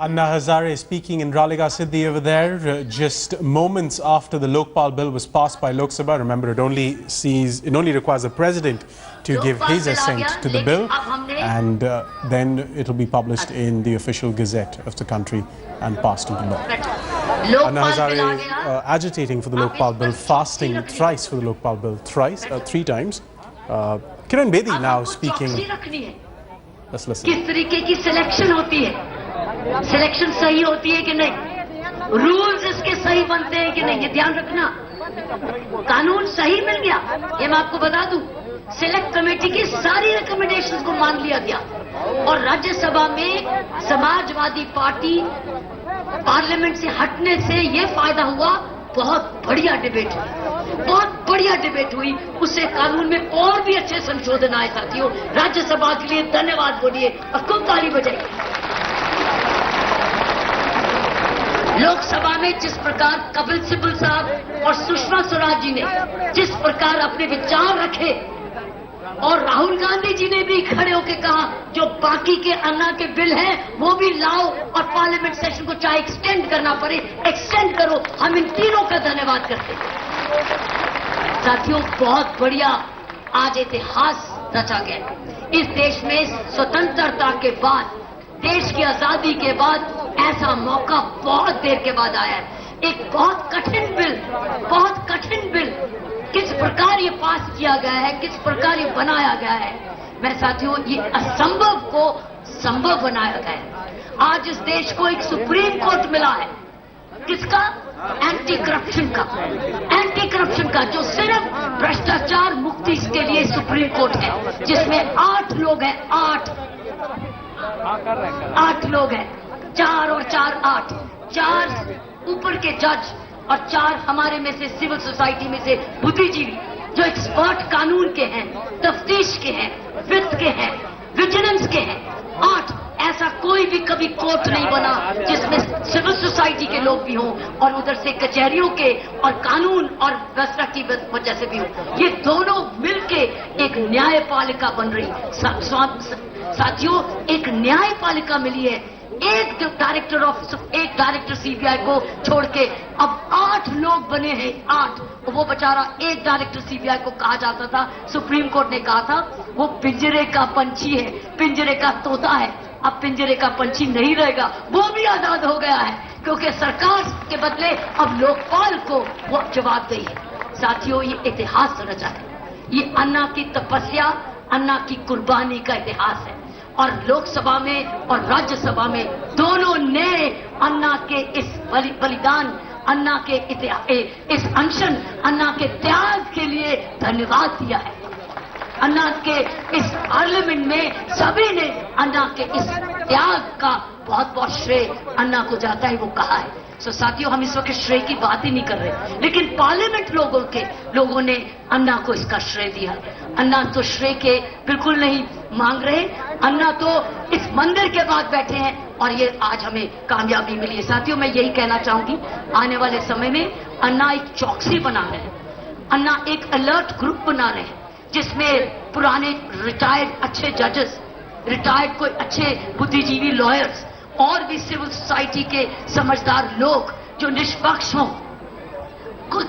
Anna Hazare speaking in Raleigh Siddhi over there, just moments after the Lokpal bill was passed by Lok Sabha. Remember, it only requires the president to give his assent to the bill, and then it will be published in the official gazette of the country and passed into law. Anna Hazare agitating for the Lokpal bill, fasting thrice for the Lokpal bill, three times. Kiran Bedi now speaking. Let's listen. किस तरीके की selection होती है, selection सही होती है कि नहीं, रूल्स इसके सही बनते हैं कि नहीं, ये ध्यान रखना। कानून सही मिल गया, ये मैं आपको बता दूं। सिलेक्ट कमेटी की सारी रिकमेंडेशंस को मान लिया गया और राज्यसभा में समाजवादी पार्टी पार्लियामेंट से हटने से ये फायदा हुआ, बहुत बढ़िया डिबेट हुई, बहुत बढ़िया डिबेट हुई। उससे कानून में और भी अच्छे संशोधन आए। साथियों, राज्यसभा के लिए धन्यवाद बोलिए और खूब ताली बजाइए। लोकसभा में जिस प्रकार कपिल सिब्बल साहब और सुषमा स्वराज जी ने जिस प्रकार अपने विचार रखे और राहुल गांधी जी ने भी खड़े होकर कहा जो बाकी के अन्ना के बिल हैं वो भी लाओ और पार्लियामेंट सेशन को चाहे एक्सटेंड करना पड़े एक्सटेंड करो, हम इन तीनों का धन्यवाद करते हैं। साथियों, बहुत बढ़िया आज इतिहास रचा गया। इस देश में स्वतंत्रता के बाद, देश की आजादी के बाद ऐसा मौका बहुत देर के बाद आया है। एक बहुत कठिन बिल किस प्रकार ये पास किया गया है, किस प्रकार ये बनाया गया है। मैं साथियों, ये असंभव को संभव बनाया गया है। आज इस देश को एक सुप्रीम कोर्ट मिला है। किसका? एंटी करप्शन का, जो सिर्फ भ्रष्टाचार मुक्ति के लिए सुप्रीम कोर्ट है, जिसमें 8 लोग हैं, 8 लोग हैं, 4 और 4 8, 4 ऊपर के जज और 4 हमारे में से सिविल सोसाइटी में से बुद्धिजीवी जो एक्सपर्ट कानून के हैं, तफ्तीश के हैं, वित्त के हैं, विजिलेंस के हैं। 8 ऐसा कोई भी कभी कोर्ट नहीं बना जिसमें सिविल सोसाइटी के लोग भी हों और उधर से कचहरियों के और कानून और व्यवस्था की वजह से भी हों। ये दोनों मिलके एक न्यायपालिका बन रही। साथियों, एक न्यायपालिका मिली है। एक डायरेक्टर सीबीआई को छोड़ के अब 8 लोग बने हैं। 8, वो बेचारा एक डायरेक्टर सीबीआई को कहा जाता था, सुप्रीम कोर्ट ने कहा था वो पिंजरे का पंछी है, पिंजरे का तोता है। अब पिंजरे का पंछी नहीं रहेगा, वो भी आजाद हो गया है, क्योंकि सरकार के बदले अब लोकपाल को वो जवाबदेही है। साथियों, ये इतिहास रचा है। ये अन्ना की तपस्या, अन्ना की कुर्बानी का इतिहास है और लोकसभा में और राज्यसभा में दोनों ने अन्ना के इस बलिदान, अन्ना के इस अनशन, अन्ना के त्याग के लिए धन्यवाद दिया है। अन्ना के इस पार्लियामेंट में सभी ने अन्ना के इस त्याग का बहुत बहुत श्रेय अन्ना को जाता है, वो कहा है। साथियों, हम इस वक्त श्रेय की बात ही नहीं कर रहे, लेकिन पार्लियामेंट लोगों ने अन्ना को इसका श्रेय दिया। अन्ना तो श्रेय के बिल्कुल नहीं मांग रहे, अन्ना तो इस मंदिर के बाद बैठे हैं और ये आज हमें कामयाबी मिली है। साथियों, मैं यही कहना चाहूंगी, आने वाले समय में अन्ना एक चौकसी बना रहे हैं, अन्ना एक अलर्ट ग्रुप बना रहे हैं, जिसमें पुराने रिटायर्ड अच्छे जजेस, रिटायर्ड कोई अच्छे बुद्धिजीवी लॉयर्स और भी सिविल सोसाइटी के समझदार लोग जो निष्पक्ष हों,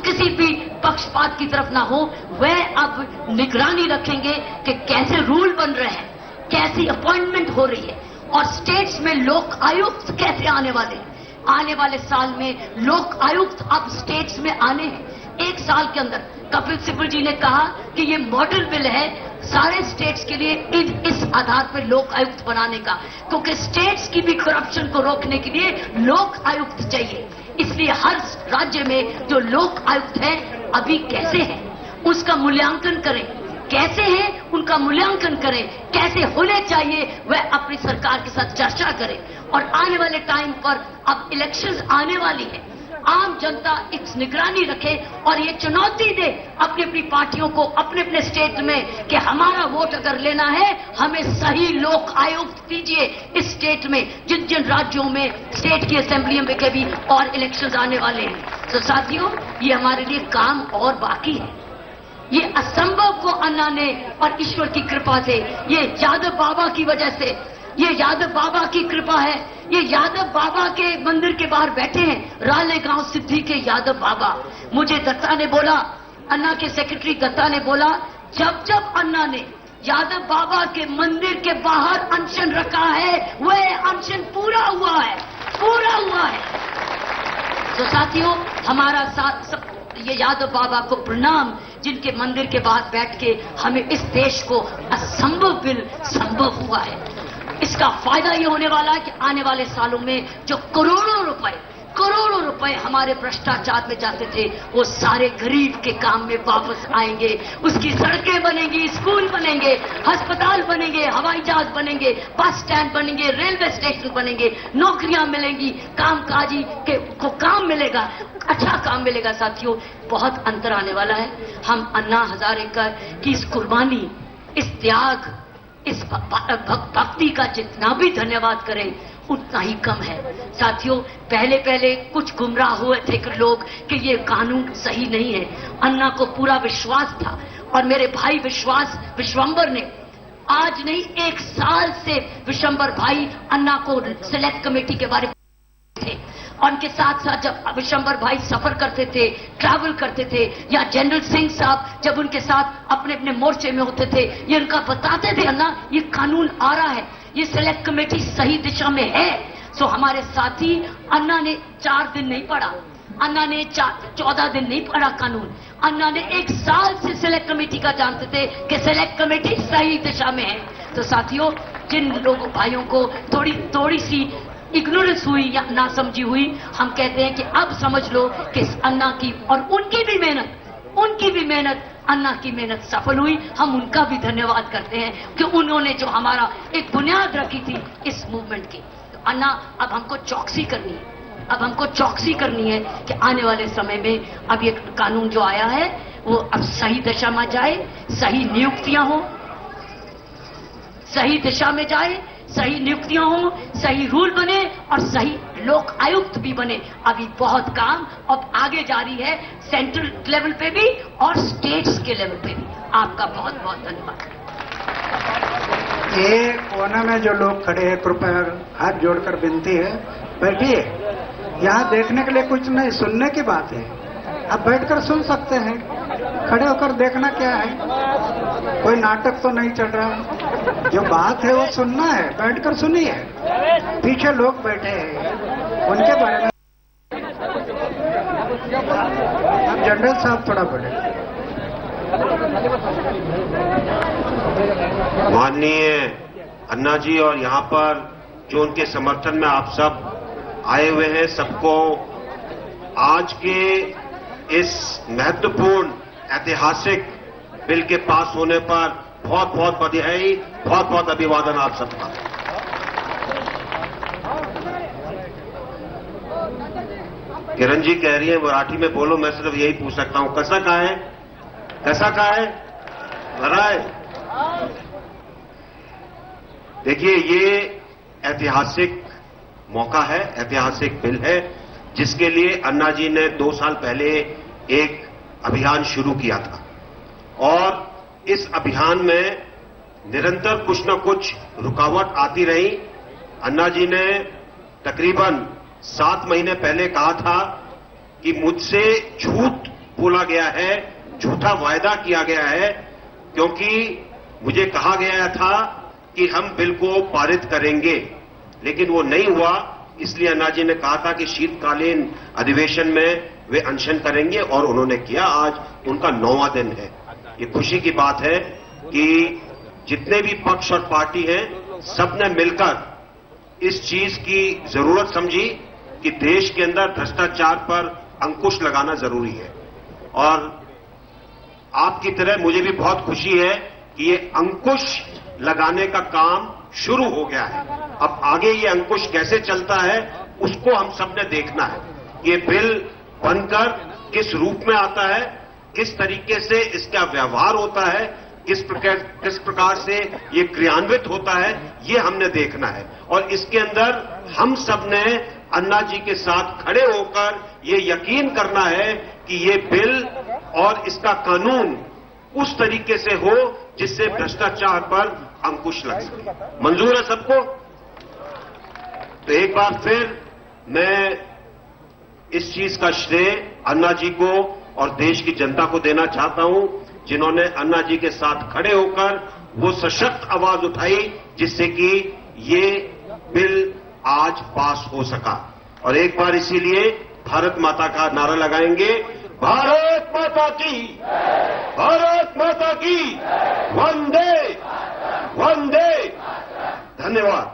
किसी भी पक्षपात की तरफ ना हो, वह अब निगरानी रखेंगे कि कैसे रूल बन रहे हैं, कैसी अपॉइंटमेंट हो रही है और स्टेट्स में लोक आयुक्त कैसे आने वाले हैं। आने वाले साल में लोक आयुक्त अब स्टेट्स में आने हैं। 1 साल के अंदर कपिल सिब्बल जी ने कहा कि ये मॉडल बिल है सारे स्टेट्स के लिए इस आधार पर लोक आयुक्त बनाने का, क्योंकि स्टेट्स की भी करप्शन को रोकने के लिए लोक आयुक्त चाहिए। इसलिए हर राज्य में जो लोक आयुक्त हैं अभी कैसे हैं उसका मूल्यांकन करें, कैसे हैं उनका मूल्यांकन करें, कैसे होने चाहिए वह अपनी सरकार के साथ चर्चा करें। और आने वाले टाइम पर अब इलेक्शंस आने वाली है, आम जनता इस निगरानी रखे और ये चुनौती दे अपनी अपनी पार्टियों को अपने अपने स्टेट में कि हमारा वोट अगर लेना है हमें सही लोक आयुक्त दीजिए इस स्टेट में, जिन जिन राज्यों में स्टेट की असेंबली में के भी और इलेक्शंस आने वाले हैं। तो साथियों, ये हमारे लिए काम और बाकी है। ये असंभव को अन्ना ने और ईश्वर की कृपा से, ये यादव बाबा की वजह से ये यादव बाबा की कृपा है। ये यादव बाबा के मंदिर के बाहर बैठे हैं, रालेगांव सिद्धि के यादव बाबा। मुझे दत्ता ने बोला, अन्ना के सेक्रेटरी दत्ता ने बोला, जब जब अन्ना ने यादव बाबा के मंदिर के बाहर अनशन रखा है, वह अनशन पूरा हुआ है, पूरा हुआ है। तो साथियों, हमारा साथ ये यादव बाबा को प्रणाम, जिनके मंदिर के बाहर बैठ के हमें इस देश को असंभव बिल संभव हुआ है। इसका फायदा ये होने वाला है कि आने वाले सालों में जो करोड़ों रुपए हमारे भ्रष्टाचार में जाते थे, वो सारे गरीब के काम में वापस आएंगे। उसकी सड़कें बनेंगी, स्कूल बनेंगे, अस्पताल बनेंगे, हवाई जहाज बनेंगे, बस स्टैंड बनेंगे, रेलवे स्टेशन बनेंगे, नौकरियां मिलेंगी, कामकाजी को काम मिलेगा, अच्छा काम मिलेगा। साथियों, बहुत अंतर आने वाला है। हम अन्ना हजारे की इस कुर्बानी, इस त्याग, इस भक्ति का जितना भी धन्यवाद करें उतना ही कम है। साथियों, पहले कुछ गुमराह हुए थे कि लोग कि ये कानून सही नहीं है। अन्ना को पूरा विश्वास था, और मेरे भाई विश्वंबर ने आज नहीं 1 साल से विश्वंबर भाई अन्ना को सिलेक्ट कमेटी के बारे में थे। और उनके साथ साथ जब विश्वंबर भाई सफर करते थे, ट्रैवल करते थे, या जनरल सिंह साहब जब उनके साथ अपने अपने मोर्चे में होते थे, ये उनका बताते थे, अन्ना ये कानून आ रहा है, ये सिलेक्ट कमेटी सही दिशा में है। सो हमारे साथी, अन्ना ने 4 दिन नहीं पढ़ा, अन्ना ने 14 दिन नहीं पढ़ा कानून, अन्ना ने 1 साल से सिलेक्ट कमेटी का जानते थे कि सिलेक्ट कमेटी सही दिशा में है। तो साथियों, जिन लोगों भाइयों को थोड़ी सी इग्नोरेंस हुई या नासमझी हुई, हम कहते हैं कि अब समझ लो कि अन्ना की और उनकी भी मेहनत, अन्ना की मेहनत सफल हुई। हम उनका भी धन्यवाद करते हैं कि उन्होंने जो हमारा एक बुनियाद रखी थी इस मूवमेंट की। तो अन्ना, अब हमको चौकसी करनी है कि आने वाले समय में अब ये कानून जो आया है वो अब सही दिशा में जाए, सही नियुक्तियां हो, सही दिशा में जाए, सही नियुक्तियां हो, सही रूल बने और सही लोक आयुक्त भी बने। अभी बहुत काम अब आगे जारी है, सेंट्रल लेवल पे भी और स्टेट्स के लेवल पे भी। आपका बहुत बहुत धन्यवाद। ये कोने में जो लोग खड़े हैं, कृपया हाथ जोड़कर विनती है, बैठिए। यहाँ देखने के लिए कुछ नहीं, सुनने की बात है। आप बैठकर सुन सकते हैं, खड़े होकर देखना क्या है, कोई नाटक तो नहीं चल रहा है। जो बात है वो सुनना है, बैठकर सुनिए। पीछे लोग बैठे हैं, उनके बारे में आप जनरल साहब थोड़ा बोले। माननीय अन्ना जी, और यहाँ पर जो उनके समर्थन में आप सब आए हुए हैं, सबको आज के इस महत्वपूर्ण ऐतिहासिक बिल के पास होने पर बहुत बहुत बधाई, बहुत बहुत अभिवादन आप सबका। किरण जी कह रही है मराठी में बोलो, मैं सिर्फ यही पूछ सकता हूं, कैसा का है भरा है। देखिए, ये ऐतिहासिक मौका है, ऐतिहासिक बिल है, जिसके लिए अन्ना जी ने 2 साल पहले एक अभियान शुरू किया था, और इस अभियान में निरंतर कुछ न कुछ रुकावट आती रही। अन्ना जी ने तकरीबन 7 महीने पहले कहा था कि मुझसे झूठ बोला गया है, झूठा वायदा किया गया है, क्योंकि मुझे कहा गया था कि हम बिल को पारित करेंगे, लेकिन वो नहीं हुआ। इसलिए अन्ना जी ने कहा था कि शीतकालीन अधिवेशन में वे अनशन करेंगे, और उन्होंने किया। आज उनका 9वां दिन है। ये खुशी की बात है कि जितने भी पक्ष और पार्टी हैं, सबने मिलकर इस चीज की जरूरत समझी कि देश के अंदर भ्रष्टाचार पर अंकुश लगाना जरूरी है। और आपकी तरह मुझे भी बहुत खुशी है कि ये अंकुश लगाने का काम शुरू हो गया है। अब आगे ये अंकुश कैसे चलता है, उसको हम सबने देखना है। ये बिल बनकर किस रूप में आता है, किस तरीके से इसका व्यवहार होता है, किस प्रकार से ये क्रियान्वित होता है, ये हमने देखना है। और इसके अंदर हम सबने अन्ना जी के साथ खड़े होकर ये यकीन करना है कि ये बिल और इसका कानून उस तरीके से हो जिससे भ्रष्टाचार पर अंकुश लग सके। मंजूर है सबको? तो एक बार फिर मैं इस चीज का श्रेय अन्ना जी को और देश की जनता को देना चाहता हूं, जिन्होंने अन्ना जी के साथ खड़े होकर वो सशक्त आवाज उठाई जिससे कि ये बिल आज पास हो सका। और एक बार इसीलिए भारत माता का नारा लगाएंगे, भारत माता की, भारत माता की, वंदे वंदे। धन्यवाद।